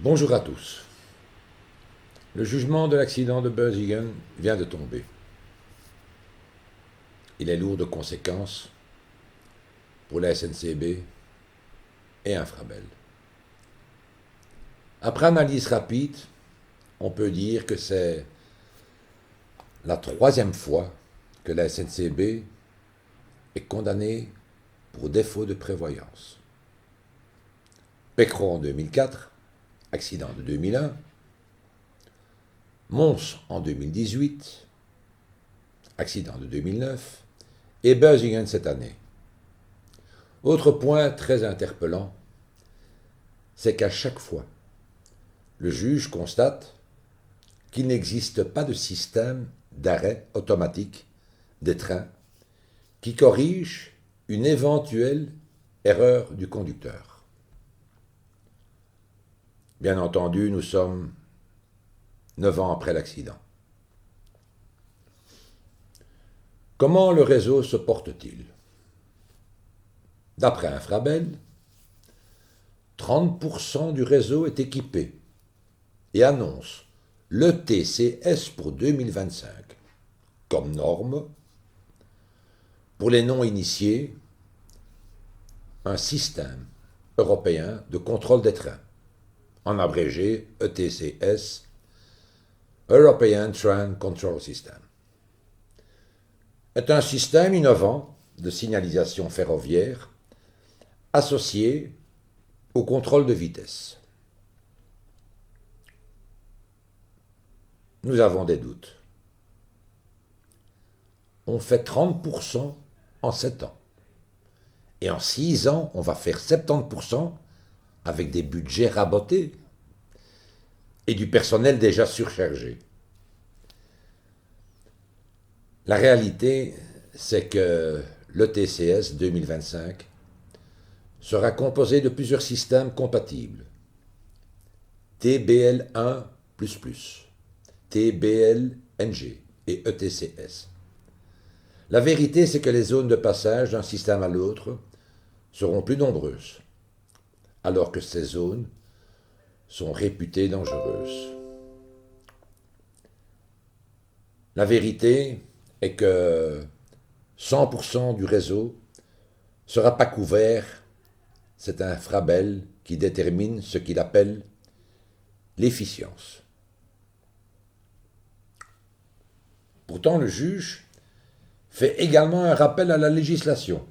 Bonjour à tous. Le jugement de l'accident de Bösingen vient de tomber. Il est lourd de conséquences pour la SNCB et Infrabel. Après analyse rapide, on peut dire que c'est la troisième fois que la SNCB est condamnée pour défaut de prévoyance. Pécron en 2004, accident de 2001, Mons en 2018, accident de 2009, et Bösingen cette année. Autre point très interpellant, c'est qu'à chaque fois, le juge constate qu'il n'existe pas de système d'arrêt automatique des trains qui corrige une éventuelle erreur du conducteur. Bien entendu, nous sommes 9 ans après l'accident. Comment le réseau se porte-t-il? D'après Infrabel, 30% du réseau est équipé et annonce le TCS pour 2025 comme norme. Pour les non-initiés, un système européen de contrôle des trains, en abrégé ETCS, European Train Control System, est un système innovant de signalisation ferroviaire associé au contrôle de vitesse. Nous avons des doutes. On fait 30% en 7 ans. Et en 6 ans, on va faire 70% avec des budgets rabotés et du personnel déjà surchargé. La réalité, c'est que le TCS 2025 sera composé de plusieurs systèmes compatibles. TBL1++, TBLNG et ETCS. La vérité, c'est que les zones de passage d'un système à l'autre seront plus nombreuses, alors que ces zones sont réputées dangereuses. La vérité est que 100% du réseau ne sera pas couvert. C'est Infrabel qui détermine ce qu'il appelle l'efficience. Pourtant, le juge fait également un rappel à la législation.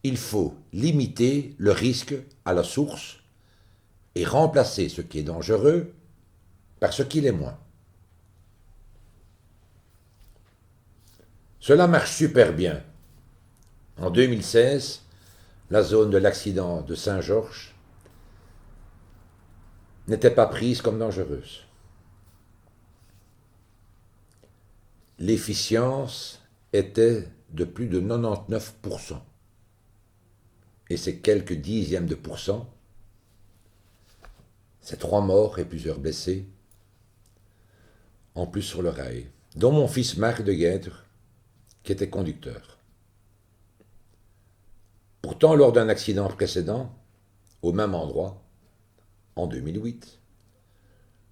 Il faut limiter le risque à la source et remplacer ce qui est dangereux par ce qui l'est moins. Cela marche super bien. En 2016, la zone de l'accident de Saint-Georges n'était pas prise comme dangereuse. L'efficience était de plus de 99%. Et ces quelques dixièmes de pourcent, c'est 3 morts et plusieurs blessés, en plus sur le rail, dont mon fils Marc de Guêtre, qui était conducteur. Pourtant, lors d'un accident précédent, au même endroit, en 2008,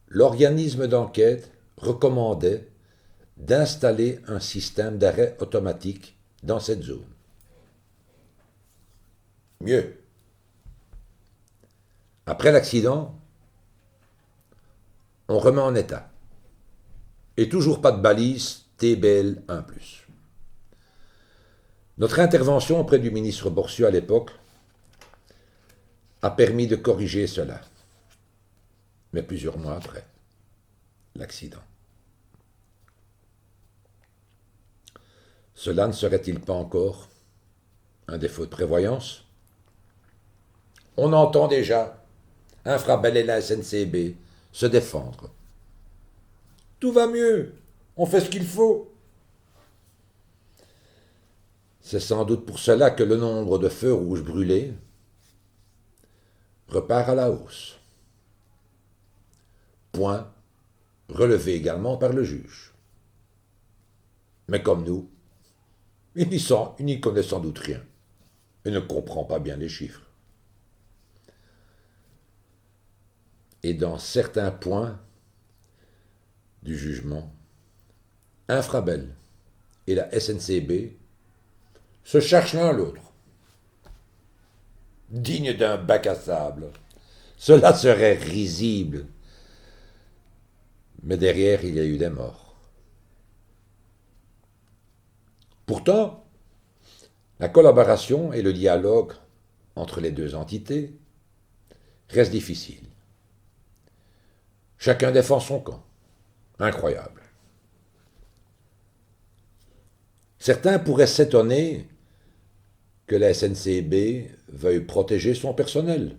l'organisme d'enquête recommandait d'installer un système d'arrêt automatique dans cette zone. Mieux. Après l'accident, on remet en état. Et toujours pas de balise TBL1+. Notre intervention auprès du ministre Borsiu à l'époque a permis de corriger cela. Mais plusieurs mois après l'accident. Cela ne serait-il pas encore un défaut de prévoyance? On entend déjà Infrabel et la SNCB se défendre. Tout va mieux, on fait ce qu'il faut. C'est sans doute pour cela que le nombre de feux rouges brûlés repart à la hausse. Point relevé également par le juge. Mais comme nous, il n'y connaît sans doute rien et ne comprend pas bien les chiffres. et dans certains points du jugement, Infrabel et la SNCB se cherchent l'un l'autre. Digne d'un bac à sable, cela serait risible. Mais derrière, il y a eu des morts. Pourtant, la collaboration et le dialogue entre les deux entités restent difficiles. Chacun défend son camp. Incroyable. Certains pourraient s'étonner que la SNCB veuille protéger son personnel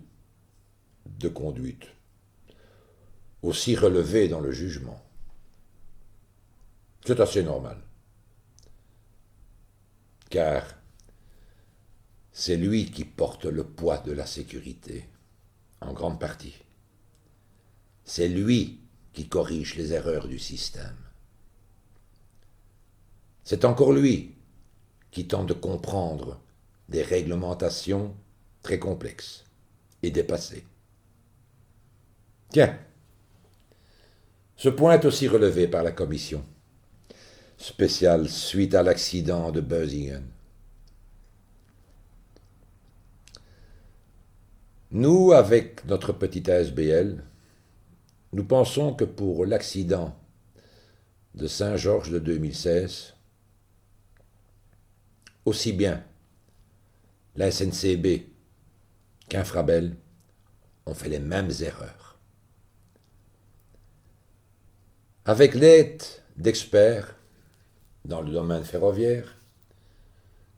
de conduite, aussi relevé dans le jugement. C'est assez normal, car c'est lui qui porte le poids de la sécurité, en grande partie. C'est lui qui corrige les erreurs du système. C'est encore lui qui tente de comprendre des réglementations très complexes et dépassées. Tiens, ce point est aussi relevé par la commission spéciale suite à l'accident de Bösingen. Nous, avec notre petite ASBL, nous pensons que pour l'accident de Saint-Georges de 2016, aussi bien la SNCB qu'Infrabel ont fait les mêmes erreurs. Avec l'aide d'experts dans le domaine ferroviaire,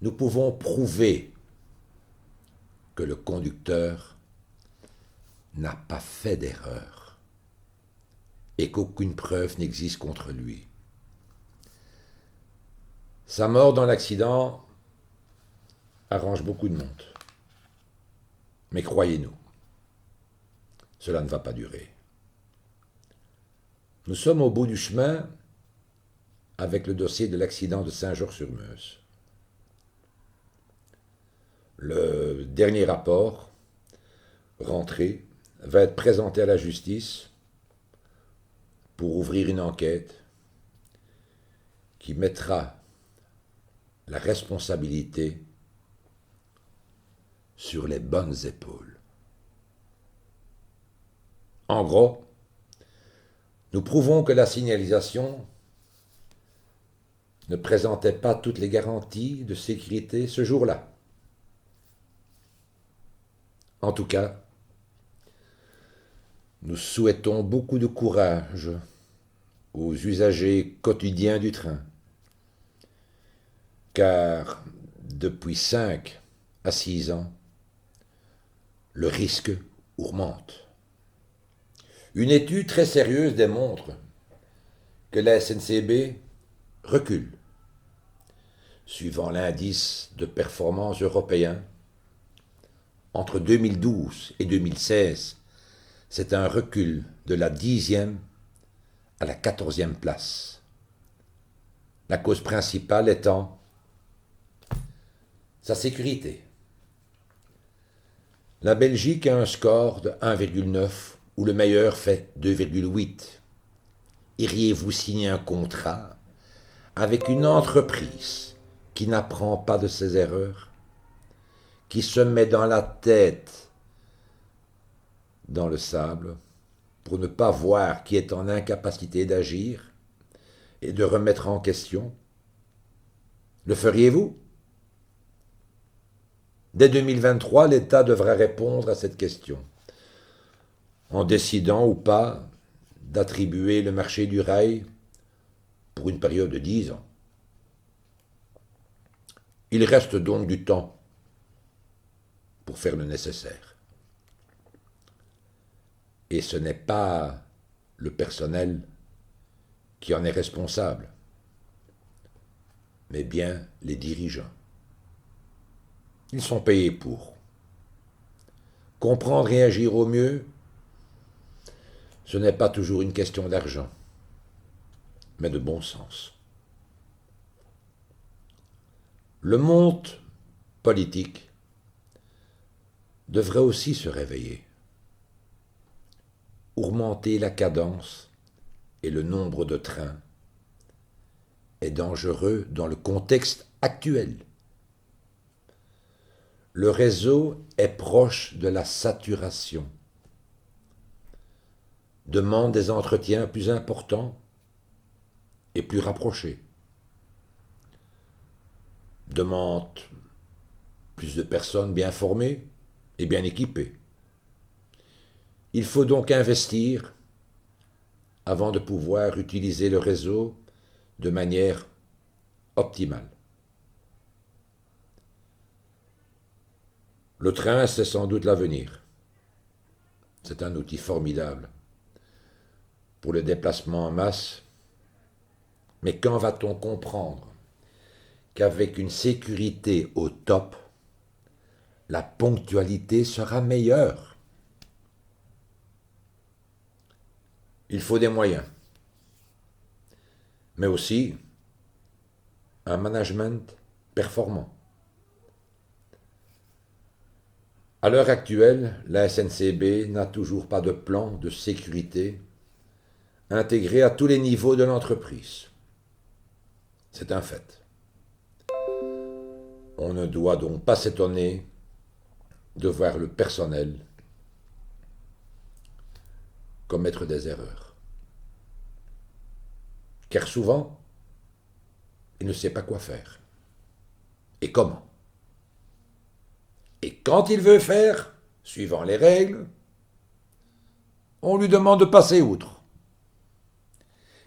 nous pouvons prouver que le conducteur n'a pas fait d'erreur et qu'aucune preuve n'existe contre lui. Sa mort dans l'accident arrange beaucoup de monde. Mais croyez-nous, cela ne va pas durer. Nous sommes au bout du chemin avec le dossier de l'accident de Saint-Georges-sur-Meuse. Le dernier rapport, rentré, va être présenté à la justice pour ouvrir une enquête qui mettra la responsabilité sur les bonnes épaules. En gros, nous prouvons que la signalisation ne présentait pas toutes les garanties de sécurité ce jour-là. En tout cas, nous souhaitons beaucoup de courage aux usagers quotidiens du train, car depuis 5 à 6 ans, le risque augmente. Une étude très sérieuse démontre que la SNCB recule. Suivant l'indice de performance européen, entre 2012 et 2016, c'est un recul de la 10e à la 14e place. La cause principale étant sa sécurité. La Belgique a un score de 1,9 où le meilleur fait 2,8. Iriez-vous signer un contrat avec une entreprise qui n'apprend pas de ses erreurs, qui se met dans la tête dans le sable pour ne pas voir qui est en incapacité d'agir et de remettre en question? Le feriez-vous? Dès 2023, l'État devra répondre à cette question, en décidant ou pas d'attribuer le marché du rail pour une période de 10 ans. Il reste donc du temps pour faire le nécessaire. Et ce n'est pas le personnel qui en est responsable, mais bien les dirigeants. Ils sont payés pour. Comprendre et agir au mieux, ce n'est pas toujours une question d'argent, mais de bon sens. Le monde politique devrait aussi se réveiller. augmenter la cadence et le nombre de trains est dangereux dans le contexte actuel. Le réseau est proche de la saturation, demande des entretiens plus importants et plus rapprochés, demande plus de personnes bien formées et bien équipées. Il faut donc investir avant de pouvoir utiliser le réseau de manière optimale. Le train, c'est sans doute l'avenir. C'est un outil formidable pour le déplacement en masse. Mais quand va-t-on comprendre qu'avec une sécurité au top, la ponctualité sera meilleure? Il faut des moyens, mais aussi un management performant. À l'heure actuelle, la SNCB n'a toujours pas de plan de sécurité intégré à tous les niveaux de l'entreprise. C'est un fait. On ne doit donc pas s'étonner de voir le personnel commettre des erreurs. Car souvent, il ne sait pas quoi faire. Et comment. Et quand il veut faire, suivant les règles, on lui demande de passer outre.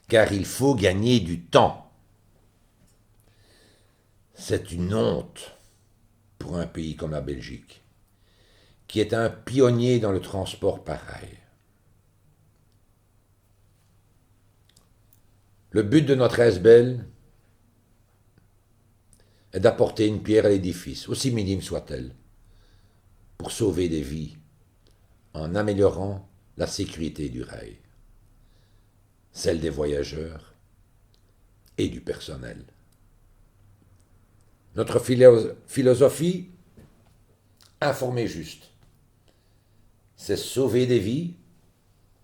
Car il faut gagner du temps. C'est une honte pour un pays comme la Belgique, qui est un pionnier dans le transport par rail. Le but de notre ASBL est d'apporter une pierre à l'édifice, aussi minime soit-elle, pour sauver des vies en améliorant la sécurité du rail, celle des voyageurs et du personnel. Notre philosophie, informer juste, c'est sauver des vies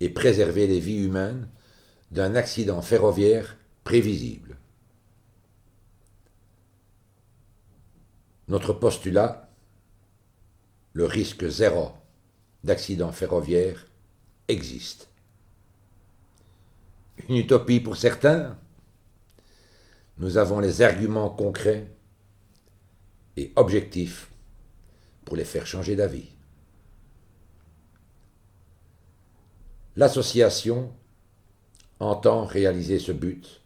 et préserver les vies humaines d'un accident ferroviaire prévisible. Notre postulat, le risque zéro d'accident ferroviaire existe. Une utopie pour certains, nous avons les arguments concrets et objectifs pour les faire changer d'avis. L'association entend réaliser ce but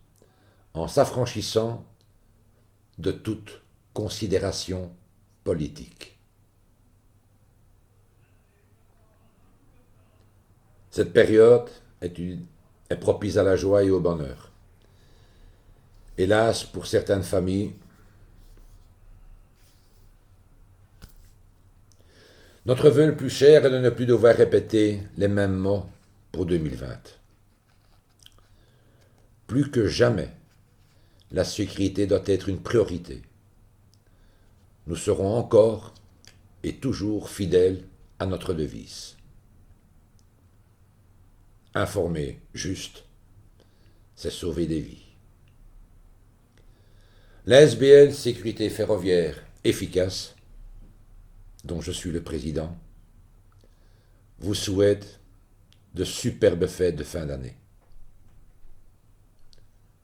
en s'affranchissant de toute considération politique. Cette période est propice à la joie et au bonheur. Hélas, pour certaines familles, notre vœu le plus cher est de ne plus devoir répéter les mêmes mots pour 2020. Plus que jamais, la sécurité doit être une priorité. Nous serons encore et toujours fidèles à notre devise. Informer juste, c'est sauver des vies. La SBL Sécurité ferroviaire efficace, dont je suis le président, vous souhaite de superbes fêtes de fin d'année.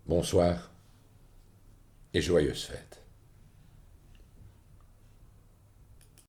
Bonsoir et joyeuses fêtes.